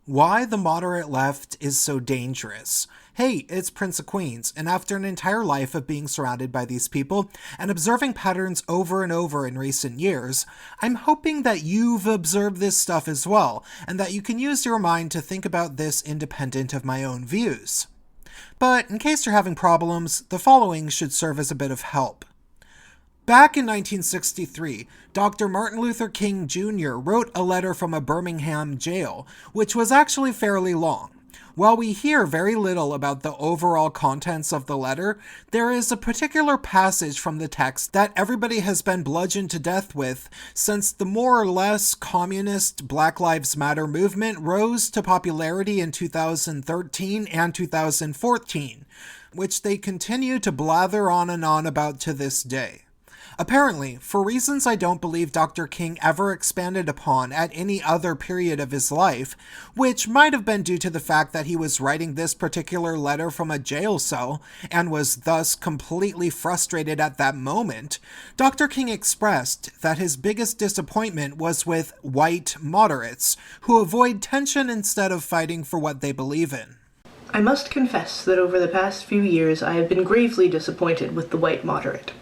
Why the moderate left is so dangerous. Hey, it's Prince of Queens, and after an entire life of being surrounded by these people and observing patterns over and over in recent years, I'm hoping that you've observed this stuff as well, and that you can use your mind to think about this independent of my own views. But in case you're having problems, the following should serve as a bit of help. Back in 1963, Dr. Martin Luther King Jr. wrote a letter from a Birmingham jail, which was actually fairly long. While we hear very little about the overall contents of the letter, there is a particular passage from the text that everybody has been bludgeoned to death with since the more or less communist Black Lives Matter movement rose to popularity in 2013 and 2014, which they continue to blather on and on about to this day. Apparently, for reasons I don't believe Dr. King ever expanded upon at any other period of his life, which might have been due to the fact that he was writing this particular letter from a jail cell and was thus completely frustrated at that moment, Dr. King expressed that his biggest disappointment was with white moderates, who avoid tension instead of fighting for what they believe in. I must confess that over the past few years I have been gravely disappointed with the white moderate.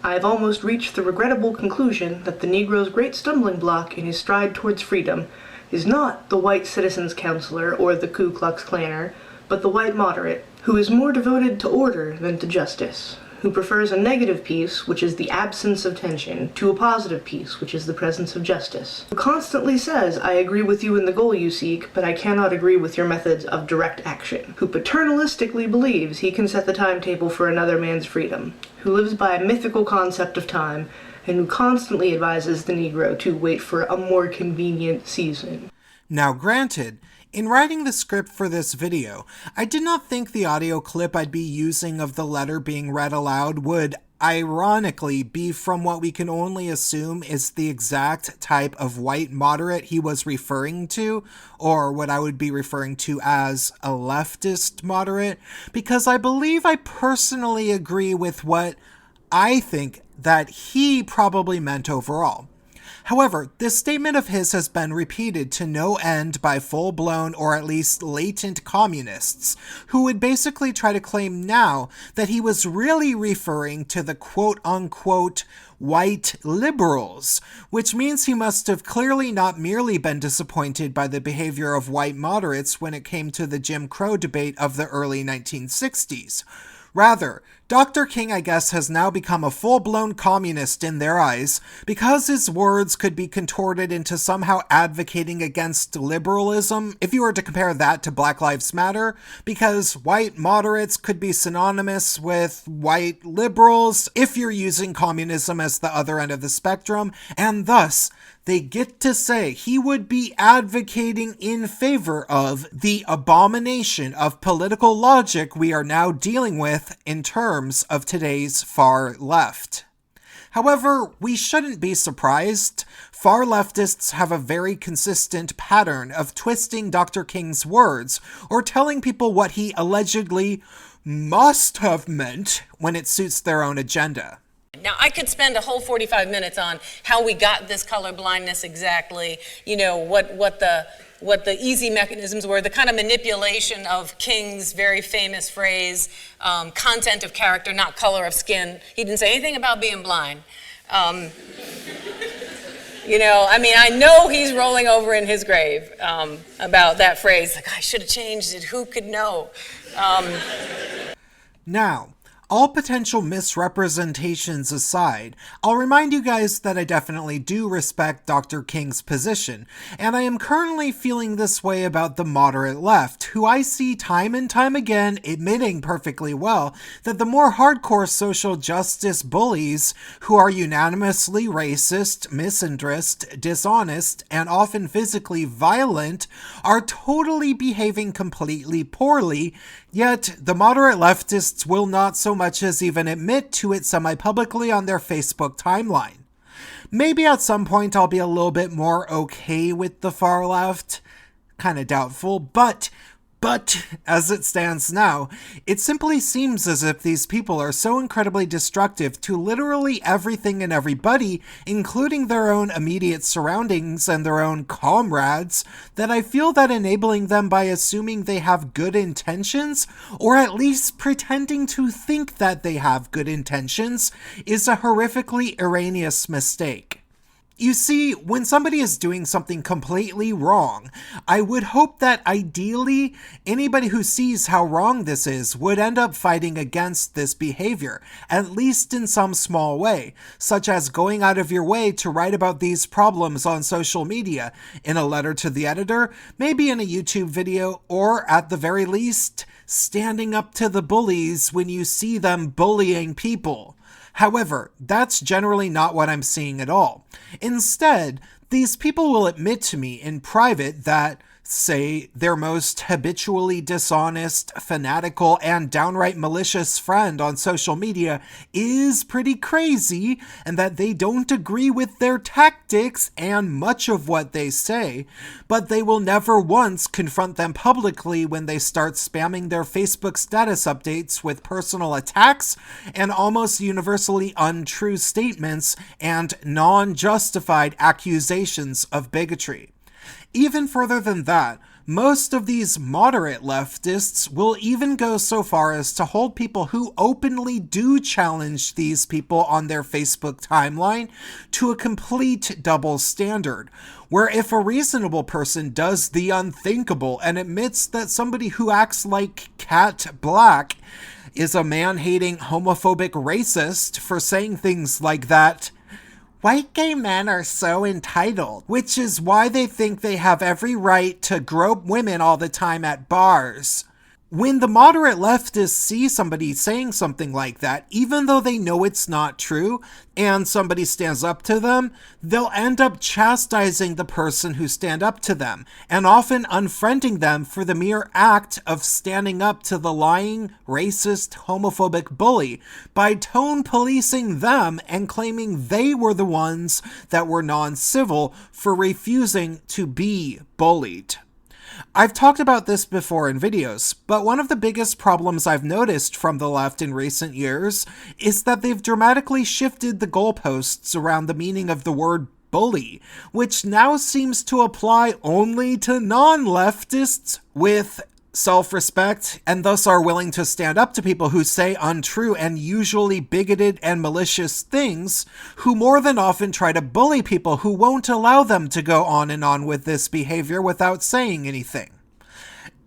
I have almost reached the regrettable conclusion that the Negro's great stumbling block in his stride towards freedom is not the white citizens' counselor or the Ku Klux Klanner, but the white moderate, who is more devoted to order than to justice, who prefers a negative peace, which is the absence of tension, to a positive peace, which is the presence of justice, who constantly says, I agree with you in the goal you seek, but I cannot agree with your methods of direct action, who paternalistically believes he can set the timetable for another man's freedom, who lives by a mythical concept of time, and who constantly advises the Negro to wait for a more convenient season. Now granted, in writing the script for this video, I did not think the audio clip I'd be using of the letter being read aloud would, ironically, be from what we can only assume is the exact type of white moderate he was referring to, or what I would be referring to as a leftist moderate, because I believe I personally agree with what I think that he probably meant overall. However, this statement of his has been repeated to no end by full-blown or at least latent communists, who would basically try to claim now that he was really referring to the quote-unquote white liberals, which means he must have clearly not merely been disappointed by the behavior of white moderates when it came to the Jim Crow debate of the early 1960s. Rather, Dr. King, I guess, has now become a full-blown communist in their eyes because his words could be contorted into somehow advocating against liberalism if you were to compare that to Black Lives Matter, because white moderates could be synonymous with white liberals if you're using communism as the other end of the spectrum, and thus they get to say he would be advocating in favor of the abomination of political logic we are now dealing with in terms of today's far left. However, we shouldn't be surprised. Far leftists have a very consistent pattern of twisting Dr. King's words or telling people what he allegedly must have meant when it suits their own agenda. Now, I could spend a whole 45 minutes on how we got this colorblindness exactly, what the easy mechanisms were, the kind of manipulation of King's very famous phrase, content of character, not color of skin. He didn't say anything about being blind. I know he's rolling over in his grave about that phrase. Like, I should have changed it. Who could know? Now, all potential misrepresentations aside, I'll remind you guys that I definitely do respect Dr. King's position, and I am currently feeling this way about the moderate left, who I see time and time again admitting perfectly well that the more hardcore social justice bullies, who are unanimously racist, misandrist, dishonest, and often physically violent, are totally behaving completely poorly, yet the moderate leftists will not so much as even admit to it semi-publicly on their Facebook timeline. Maybe at some point I'll be a little bit more okay with the far left, kind of doubtful, but But, as it stands now, it simply seems as if these people are so incredibly destructive to literally everything and everybody, including their own immediate surroundings and their own comrades, that I feel that enabling them by assuming they have good intentions, or at least pretending to think that they have good intentions, is a horrifically erroneous mistake. You see, when somebody is doing something completely wrong, I would hope that ideally, anybody who sees how wrong this is would end up fighting against this behavior, at least in some small way, such as going out of your way to write about these problems on social media, in a letter to the editor, maybe in a YouTube video, or at the very least, standing up to the bullies when you see them bullying people. However, that's generally not what I'm seeing at all. Instead, these people will admit to me in private that, say, their most habitually dishonest, fanatical, and downright malicious friend on social media is pretty crazy, and that they don't agree with their tactics and much of what they say, but they will never once confront them publicly when they start spamming their Facebook status updates with personal attacks and almost universally untrue statements and non-justified accusations of bigotry. Even further than that, most of these moderate leftists will even go so far as to hold people who openly do challenge these people on their Facebook timeline to a complete double standard, where if a reasonable person does the unthinkable and admits that somebody who acts like Cat Black is a man-hating homophobic racist for saying things like that, white gay men are so entitled, which is why they think they have every right to grope women all the time at bars. When the moderate leftists see somebody saying something like that, even though they know it's not true, and somebody stands up to them, they'll end up chastising the person who stand up to them, and often unfriending them for the mere act of standing up to the lying, racist, homophobic bully, by tone policing them and claiming they were the ones that were non-civil for refusing to be bullied. I've talked about this before in videos, but one of the biggest problems I've noticed from the left in recent years is that they've dramatically shifted the goalposts around the meaning of the word bully, which now seems to apply only to non-leftists with self-respect, and thus are willing to stand up to people who say untrue and usually bigoted and malicious things, who more than often try to bully people who won't allow them to go on and on with this behavior without saying anything.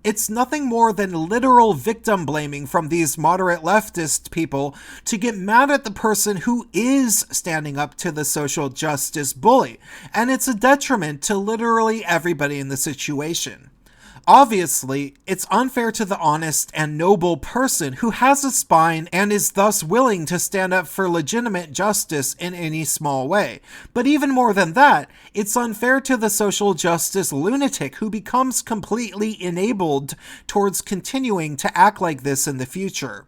It's nothing more than literal victim blaming from these moderate leftist people to get mad at the person who is standing up to the social justice bully, and it's a detriment to literally everybody in the situation. Obviously, it's unfair to the honest and noble person who has a spine and is thus willing to stand up for legitimate justice in any small way. But even more than that, it's unfair to the social justice lunatic who becomes completely enabled towards continuing to act like this in the future.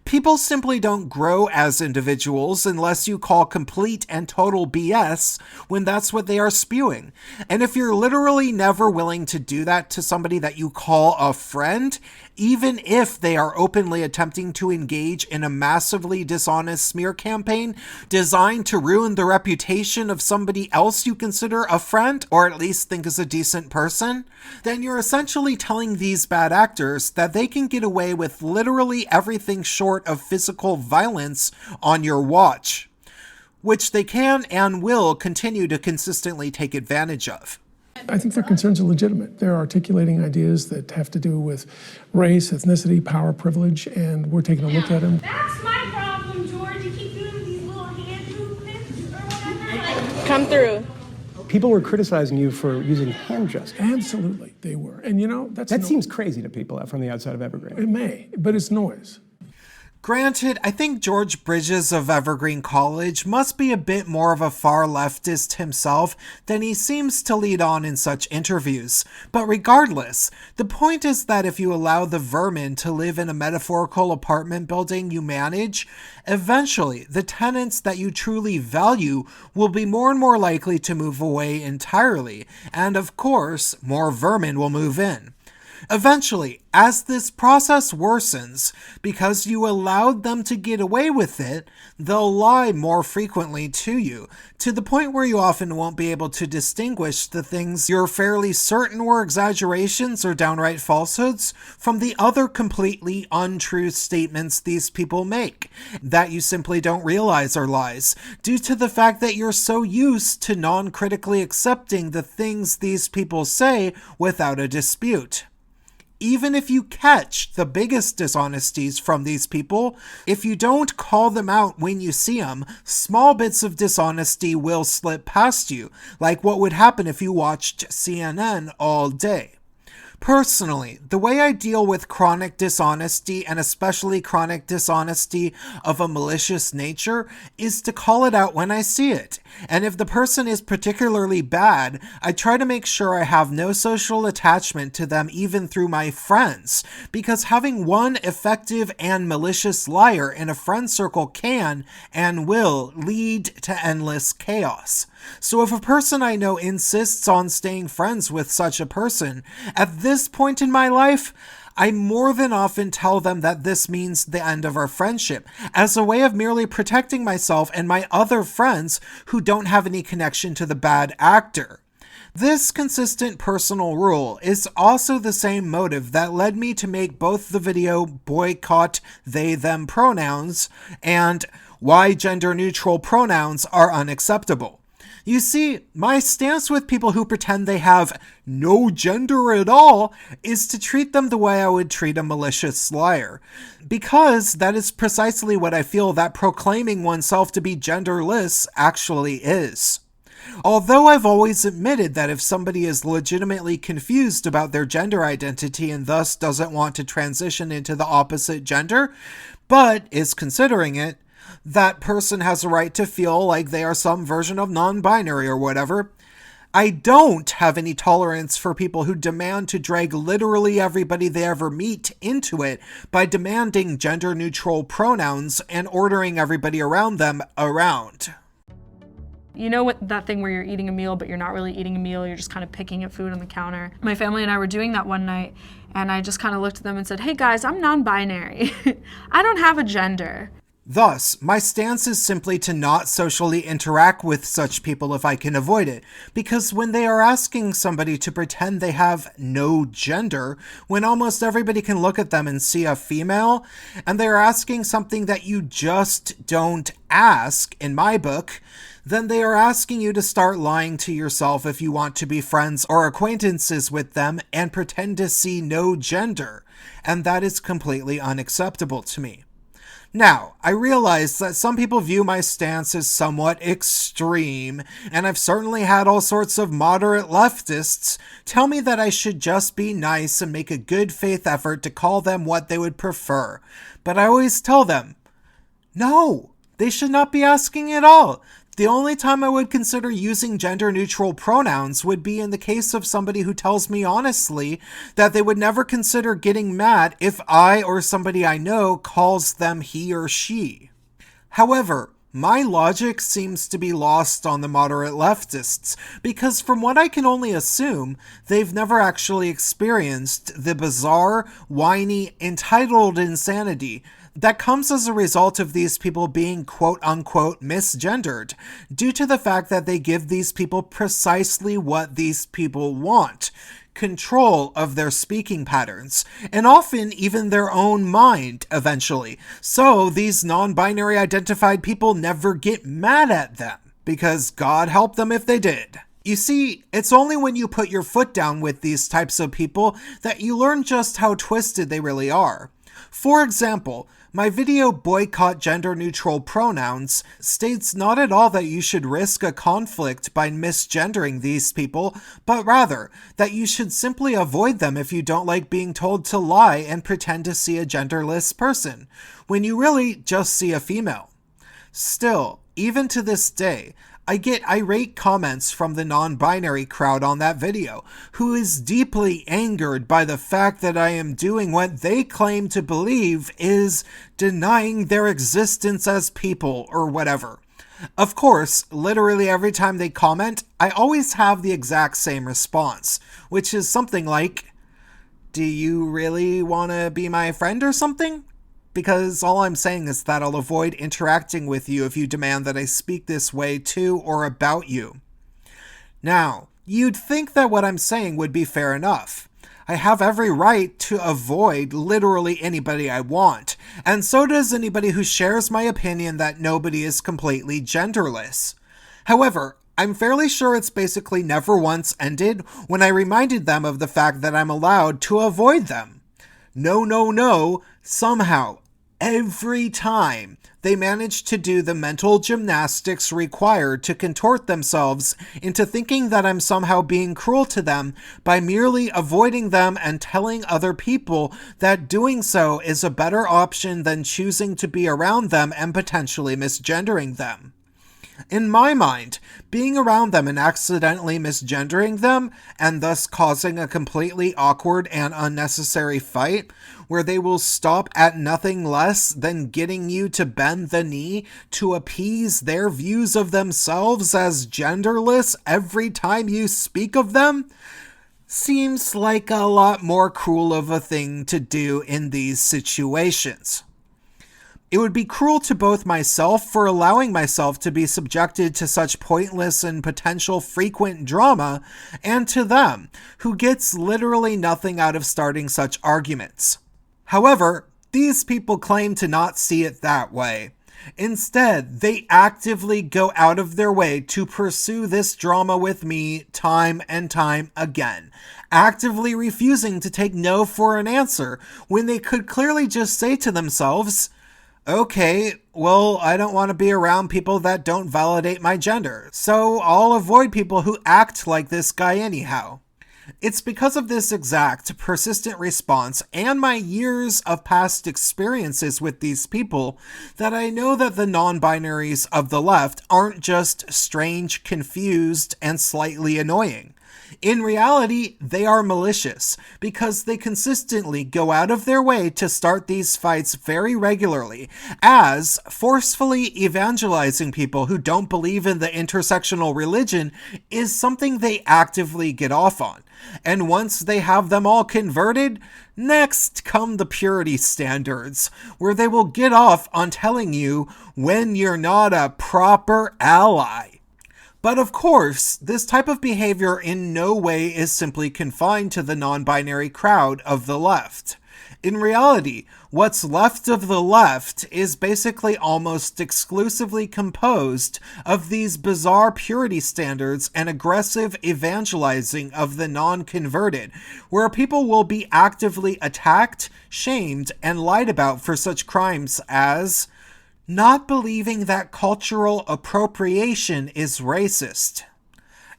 People simply don't grow as individuals unless you call complete and total BS when that's what they are spewing. And if you're literally never willing to do that to somebody that you call a friend, even if they are openly attempting to engage in a massively dishonest smear campaign designed to ruin the reputation of somebody else you consider a friend, or at least think is a decent person, then you're essentially telling these bad actors that they can get away with literally everything short of physical violence on your watch, which they can and will continue to consistently take advantage of. I think their concerns are legitimate. They're articulating ideas that have to do with race, ethnicity, power, privilege, and we're taking a look at them. That's my problem, George. You keep doing these little hand movements or whatever. Come through. People were criticizing you for using hand gestures. Absolutely, they were. And you know, That seems crazy to people from the outside of Evergreen. It may, but it's noise. Granted, I think George Bridges of Evergreen College must be a bit more of a far leftist himself than he seems to lead on in such interviews. But regardless, the point is that if you allow the vermin to live in a metaphorical apartment building you manage, eventually the tenants that you truly value will be more and more likely to move away entirely, and of course, more vermin will move in. Eventually, as this process worsens, because you allowed them to get away with it, they'll lie more frequently to you, to the point where you often won't be able to distinguish the things you're fairly certain were exaggerations or downright falsehoods from the other completely untrue statements these people make, that you simply don't realize are lies, due to the fact that you're so used to non-critically accepting the things these people say without a dispute. Even if you catch the biggest dishonesties from these people, if you don't call them out when you see them, small bits of dishonesty will slip past you, like what would happen if you watched CNN all day. Personally, the way I deal with chronic dishonesty, and especially chronic dishonesty of a malicious nature, is to call it out when I see it. And if the person is particularly bad, I try to make sure I have no social attachment to them even through my friends, because having one effective and malicious liar in a friend circle can and will lead to endless chaos. So if a person I know insists on staying friends with such a person, at this point in my life, I more than often tell them that this means the end of our friendship, as a way of merely protecting myself and my other friends who don't have any connection to the bad actor. This consistent personal rule is also the same motive that led me to make both the video Boycott They Them Pronouns and Why Gender-Neutral Pronouns Are Unacceptable. You see, my stance with people who pretend they have no gender at all is to treat them the way I would treat a malicious liar, because that is precisely what I feel that proclaiming oneself to be genderless actually is. Although I've always admitted that if somebody is legitimately confused about their gender identity and thus doesn't want to transition into the opposite gender, but is considering it, that person has a right to feel like they are some version of non-binary or whatever. I don't have any tolerance for people who demand to drag literally everybody they ever meet into it by demanding gender-neutral pronouns and ordering everybody around them around. You know what, that thing where you're eating a meal, but you're not really eating a meal, you're just kind of picking at food on the counter. My family and I were doing that one night, and I just kind of looked at them and said, "Hey guys, I'm non-binary. I don't have a gender." Thus, my stance is simply to not socially interact with such people if I can avoid it, because when they are asking somebody to pretend they have no gender, when almost everybody can look at them and see a female, and they're asking something that you just don't ask, in my book, then they are asking you to start lying to yourself if you want to be friends or acquaintances with them and pretend to see no gender, and that is completely unacceptable to me. Now, I realize that some people view my stance as somewhat extreme, and I've certainly had all sorts of moderate leftists tell me that I should just be nice and make a good faith effort to call them what they would prefer. But I always tell them, no, they should not be asking at all. The only time I would consider using gender-neutral pronouns would be in the case of somebody who tells me honestly that they would never consider getting mad if I or somebody I know calls them he or she. However, my logic seems to be lost on the moderate leftists, because from what I can only assume, they've never actually experienced the bizarre, whiny, entitled insanity that comes as a result of these people being quote-unquote misgendered, due to the fact that they give these people precisely what these people want: control of their speaking patterns, and often even their own mind eventually. So these non-binary identified people never get mad at them, because God help them if they did. You see, it's only when you put your foot down with these types of people that you learn just how twisted they really are. For example, my video Boycott Gender-Neutral Pronouns states not at all that you should risk a conflict by misgendering these people, but rather that you should simply avoid them if you don't like being told to lie and pretend to see a genderless person, when you really just see a female. Still, even to this day, I get irate comments from the non-binary crowd on that video, who is deeply angered by the fact that I am doing what they claim to believe is denying their existence as people or whatever. Of course, literally every time they comment, I always have the exact same response, which is something like, do you really want to be my friend or something? Because all I'm saying is that I'll avoid interacting with you if you demand that I speak this way to or about you. Now, you'd think that what I'm saying would be fair enough. I have every right to avoid literally anybody I want, and so does anybody who shares my opinion that nobody is completely genderless. However, I'm fairly sure it's basically never once ended when I reminded them of the fact that I'm allowed to avoid them. No, somehow, every time, they manage to do the mental gymnastics required to contort themselves into thinking that I'm somehow being cruel to them by merely avoiding them and telling other people that doing so is a better option than choosing to be around them and potentially misgendering them. In my mind, being around them and accidentally misgendering them, and thus causing a completely awkward and unnecessary fight, where they will stop at nothing less than getting you to bend the knee to appease their views of themselves as genderless every time you speak of them, seems like a lot more cruel of a thing to do in these situations. It would be cruel to both myself for allowing myself to be subjected to such pointless and potential frequent drama, and to them, who gets literally nothing out of starting such arguments. However, these people claim to not see it that way. Instead, they actively go out of their way to pursue this drama with me time and time again, actively refusing to take no for an answer when they could clearly just say to themselves, okay, well, I don't want to be around people that don't validate my gender, so I'll avoid people who act like this guy anyhow. It's because of this exact, persistent response and my years of past experiences with these people that I know that the non-binaries of the left aren't just strange, confused, and slightly annoying. In reality, they are malicious because they consistently go out of their way to start these fights very regularly, as forcefully evangelizing people who don't believe in the intersectional religion is something they actively get off on. And once they have them all converted, next come the purity standards, where they will get off on telling you when you're not a proper ally. But of course, this type of behavior in no way is simply confined to the non-binary crowd of the left. In reality, what's left of the left is basically almost exclusively composed of these bizarre purity standards and aggressive evangelizing of the non-converted, where people will be actively attacked, shamed, and lied about for such crimes as not believing that cultural appropriation is racist.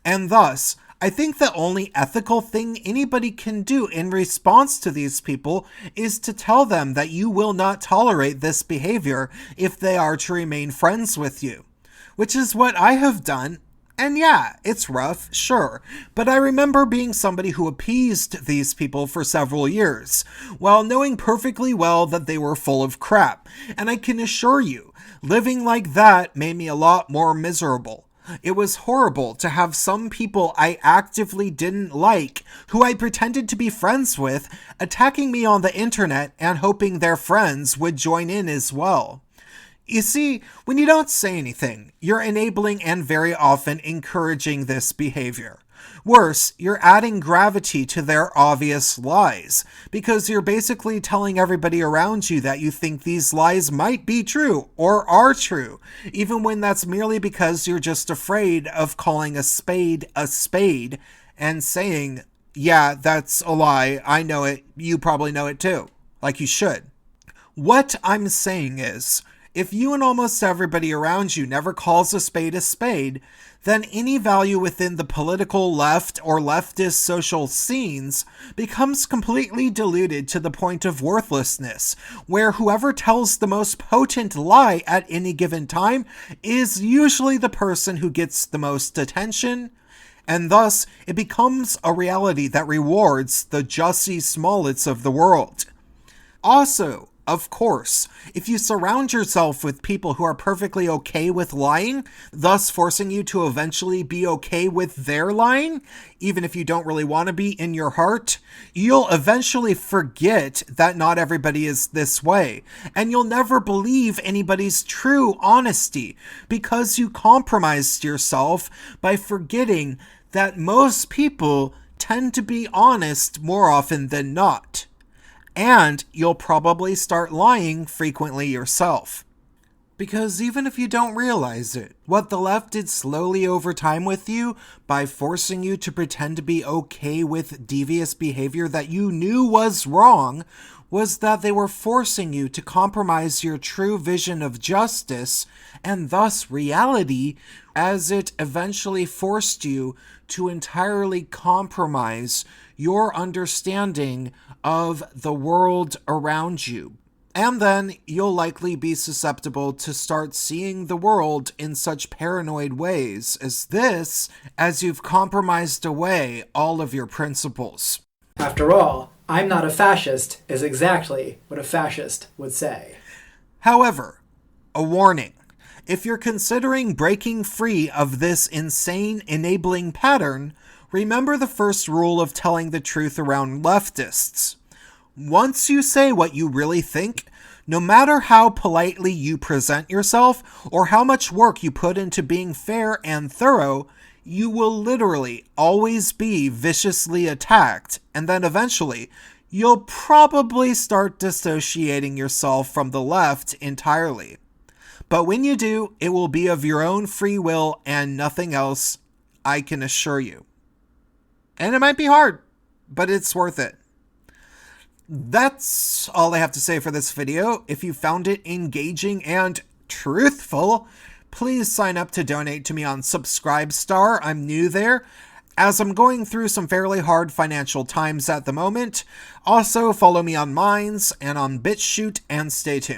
And thus, I think the only ethical thing anybody can do in response to these people is to tell them that you will not tolerate this behavior if they are to remain friends with you. Which is what I have done. And yeah, it's rough, sure, but I remember being somebody who appeased these people for several years, while knowing perfectly well that they were full of crap, and I can assure you, living like that made me a lot more miserable. It was horrible to have some people I actively didn't like, who I pretended to be friends with, attacking me on the internet and hoping their friends would join in as well. You see, when you don't say anything, you're enabling and very often encouraging this behavior. Worse, you're adding gravity to their obvious lies, because you're basically telling everybody around you that you think these lies might be true or are true, even when that's merely because you're just afraid of calling a spade and saying, yeah, that's a lie, I know it, you probably know it too, like you should. What I'm saying is, if you and almost everybody around you never calls a spade, then any value within the political left or leftist social scenes becomes completely diluted to the point of worthlessness, where whoever tells the most potent lie at any given time is usually the person who gets the most attention, and thus it becomes a reality that rewards the Jussie Smollets of the world. Also, Of course, if you surround yourself with people who are perfectly okay with lying, thus forcing you to eventually be okay with their lying, even if you don't really want to be in your heart, you'll eventually forget that not everybody is this way, and you'll never believe anybody's true honesty because you compromised yourself by forgetting that most people tend to be honest more often than not. And you'll probably start lying frequently yourself. Because even if you don't realize it, what the left did slowly over time with you by forcing you to pretend to be okay with devious behavior that you knew was wrong was that they were forcing you to compromise your true vision of justice and thus reality, as it eventually forced you to entirely compromise your understanding of the world around you. And then you'll likely be susceptible to start seeing the world in such paranoid ways as this, as you've compromised away all of your principles. After all, I'm not a fascist is exactly what a fascist would say. However, a warning. If you're considering breaking free of this insane enabling pattern, remember the first rule of telling the truth around leftists. Once you say what you really think, no matter how politely you present yourself or how much work you put into being fair and thorough, you will literally always be viciously attacked, and then eventually, you'll probably start dissociating yourself from the left entirely. But when you do, it will be of your own free will and nothing else, I can assure you. And it might be hard, but it's worth it. That's all I have to say for this video. If you found it engaging and truthful, please sign up to donate to me on Subscribestar. I'm new there, as I'm going through some fairly hard financial times at the moment. Also, follow me on Minds and on BitChute, and stay tuned.